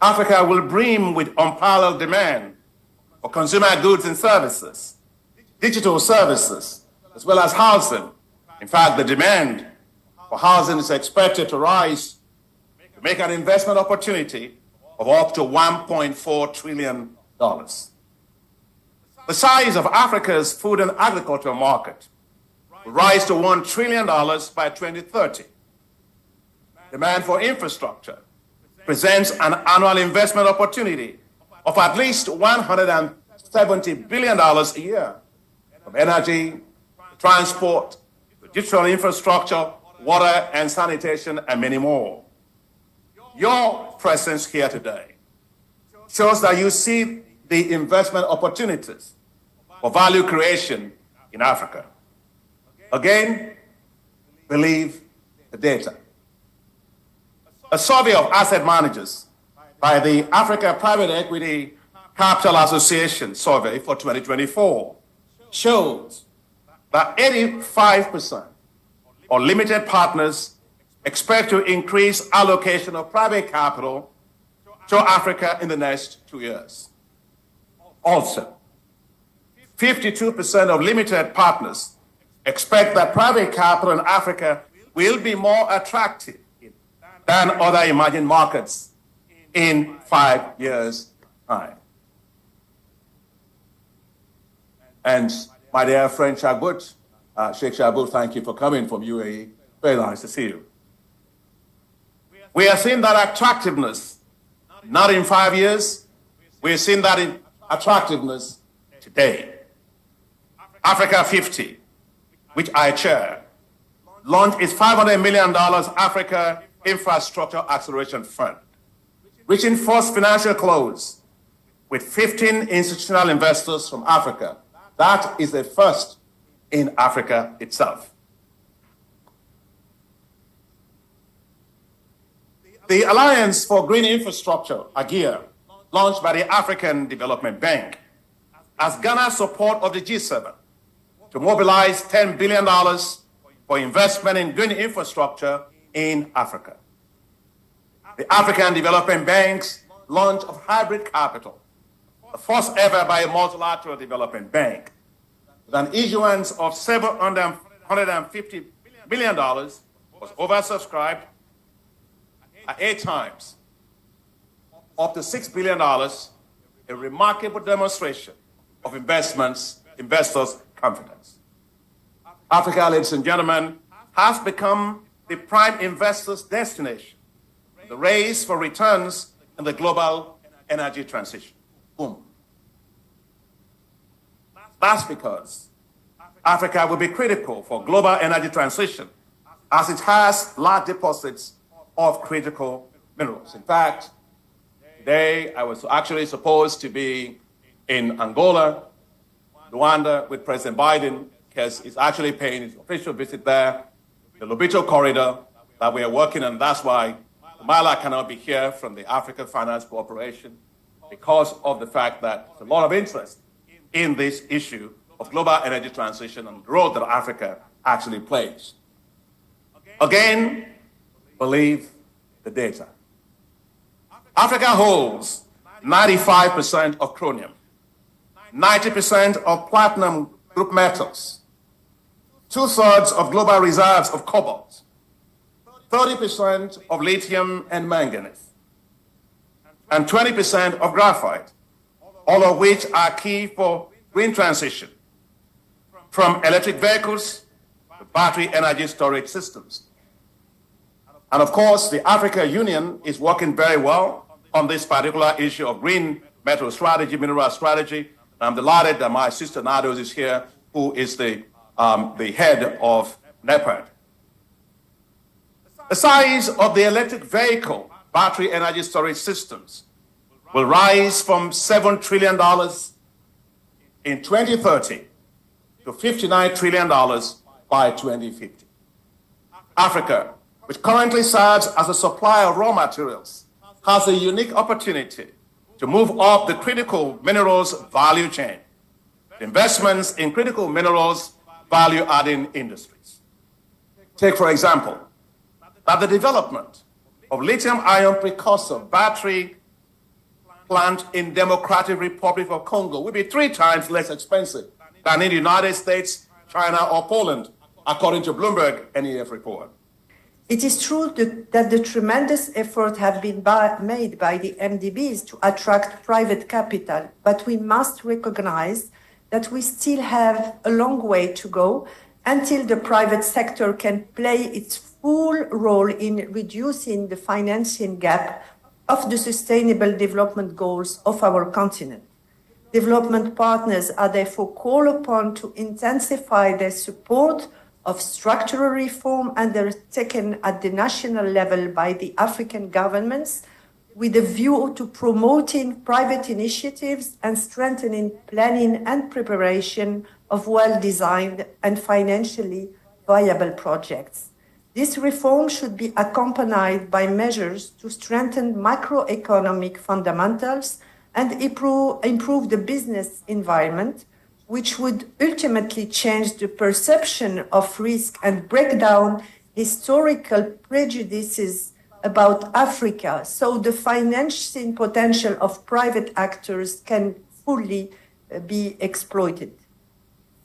Africa will brim with unparalleled demand for consumer goods and services, digital services, as well as housing. In fact, the demand for housing is expected to rise to make an investment opportunity of up to $1.4 trillion. The size of Africa's food and agricultural market will rise to $1 trillion by 2030. Demand for infrastructure presents an annual investment opportunity of at least $170 billion a year, from energy, transport, digital infrastructure, water and sanitation, and many more. Your presence here today shows that you see the investment opportunities for value creation in Africa. Again, believe the data. A survey of asset managers by the Africa Private Equity Capital Association survey for 2024 shows that 85% of limited partners expect to increase allocation of private capital to Africa in the next 2 years. Also, 52% of limited partners expect that private capital in Africa will be more attractive than other emerging markets in 5 years' time. And my dear friend Shagbut, Sheikh Shagbut, thank you for coming from UAE. Very nice to see you. We are seeing that attractiveness, not in 5 years, we're seeing that in attractiveness today. Africa 50, which I chair, launched its $500 million Africa Infrastructure Acceleration Fund, reaching first financial close with 15 institutional investors from Africa. That is a first in Africa itself. The Alliance for Green Infrastructure, AGIA, launched by the African Development Bank, has garnered support of the G7 to mobilize $10 billion for investment in green infrastructure in Africa. The African Development Bank's launch of hybrid capital, the first ever by a multilateral development bank, with an issuance of $750 billion, was oversubscribed at 8 times, up to $6 billion, a remarkable demonstration of investors' confidence. Africa, ladies and gentlemen, has become the prime investors' destination in the race for returns in the global energy transition. Boom. That's because Africa will be critical for global energy transition, as it has large deposits of critical minerals. In fact, today I was actually supposed to be in Angola, Rwanda, with President Biden, because he's actually paying his official visit there, the Lobito corridor that we are working on. That's why Mala cannot be here from the African Finance Corporation, because of the fact that there's a lot of interest in this issue of global energy transition and the role that Africa actually plays. Again, believe the data. Africa holds 95% of chromium, 90% of platinum group metals, 2/3 of global reserves of cobalt, 30% of lithium and manganese, and 20% of graphite, all of which are key for green transition, from electric vehicles to battery energy storage systems. And of course, the African Union is working very well on this particular issue of green metal strategy, mineral strategy. I'm delighted that my sister Nados is here, who is the head of NEPAD. The size of the electric vehicle battery energy storage systems will rise from $7 trillion in 2030 to $59 trillion by 2050. Africa, which currently serves as a supplier of raw materials, has a unique opportunity to move up the critical minerals value chain, investments in critical minerals value-adding industries. Take, for example, that the development of lithium-ion precursor battery plant in Democratic Republic of Congo will be 3 times less expensive than in the United States, China, or Poland, according to Bloomberg AIF report. It is true that the tremendous effort have been made by the MDBs to attract private capital, but we must recognize that we still have a long way to go until the private sector can play its full role in reducing the financing gap of the sustainable development goals of our continent. Development partners are therefore called upon to intensify their support of structural reform undertaken at the national level by the African governments with a view to promoting private initiatives and strengthening planning and preparation of well-designed and financially viable projects. This reform should be accompanied by measures to strengthen macroeconomic fundamentals and improve the business environment, which would ultimately change the perception of risk and break down historical prejudices about Africa, so the financing potential of private actors can fully be exploited.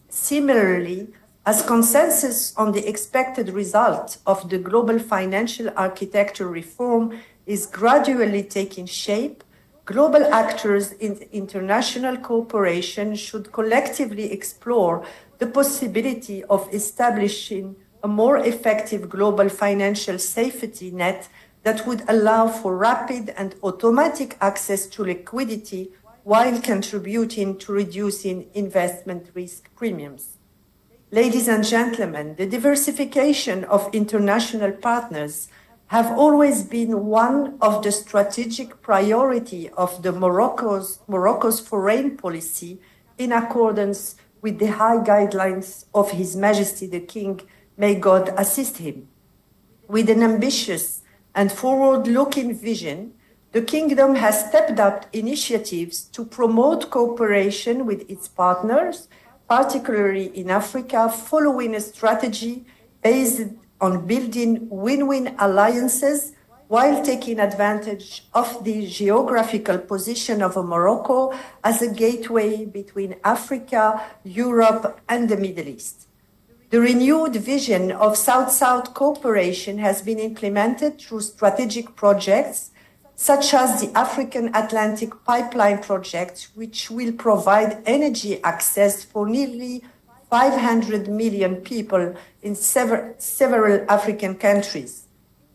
Similarly, as consensus on the expected result of the global financial architecture reform is gradually taking shape, global actors in international cooperation should collectively explore the possibility of establishing a more effective global financial safety net that would allow for rapid and automatic access to liquidity while contributing to reducing investment risk premiums. Ladies and gentlemen, the diversification of international partners have always been one of the strategic priority of the Morocco's foreign policy in accordance with the high guidelines of His Majesty the King, may God assist him. With an ambitious and forward-looking vision, the Kingdom has stepped up initiatives to promote cooperation with its partners, particularly in Africa, following a strategy based on building win-win alliances while taking advantage of the geographical position of Morocco as a gateway between Africa, Europe, and the Middle East. The renewed vision of South-South cooperation has been implemented through strategic projects such as the African Atlantic Pipeline Project, which will provide energy access for nearly 500 million people in several African countries.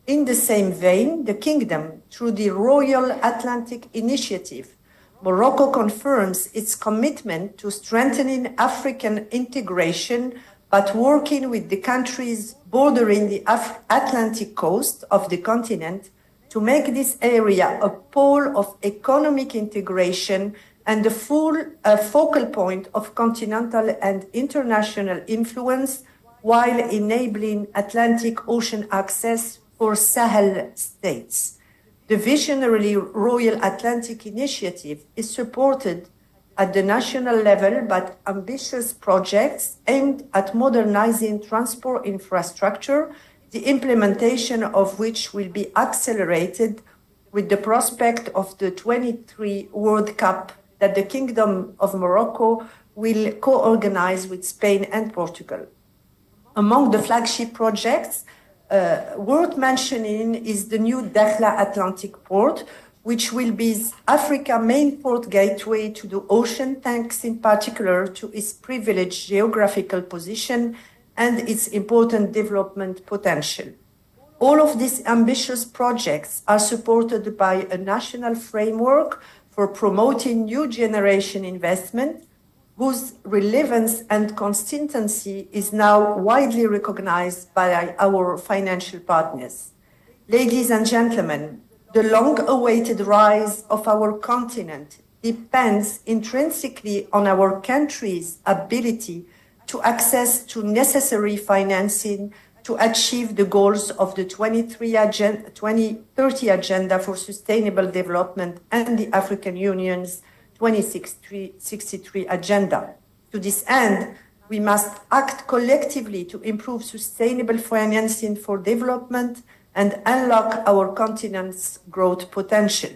In the same vein, the Kingdom, through the Royal Atlantic Initiative, Morocco confirms its commitment to strengthening African integration, but working with the countries bordering the Atlantic coast of the continent to make this area a pole of economic integration and a focal point of continental and international influence, while enabling Atlantic Ocean access for Sahel states. The visionary Royal Atlantic Initiative is supported at the national level by ambitious projects aimed at modernizing transport infrastructure, the implementation of which will be accelerated with the prospect of the 23 World Cup that the Kingdom of Morocco will co-organize with Spain and Portugal. Among the flagship projects worth mentioning is the new Dakhla Atlantic Port, which will be Africa's main port gateway to the ocean, thanks in particular to its privileged geographical position and its important development potential. All of these ambitious projects are supported by a national framework for promoting new generation investment, whose relevance and consistency is now widely recognized by our financial partners. Ladies and gentlemen, the long-awaited rise of our continent depends intrinsically on our country's ability to access to necessary financing to achieve the goals of the 2030 Agenda for Sustainable Development and the African Union's 2063 Agenda. To this end, we must act collectively to improve sustainable financing for development and unlock our continent's growth potential.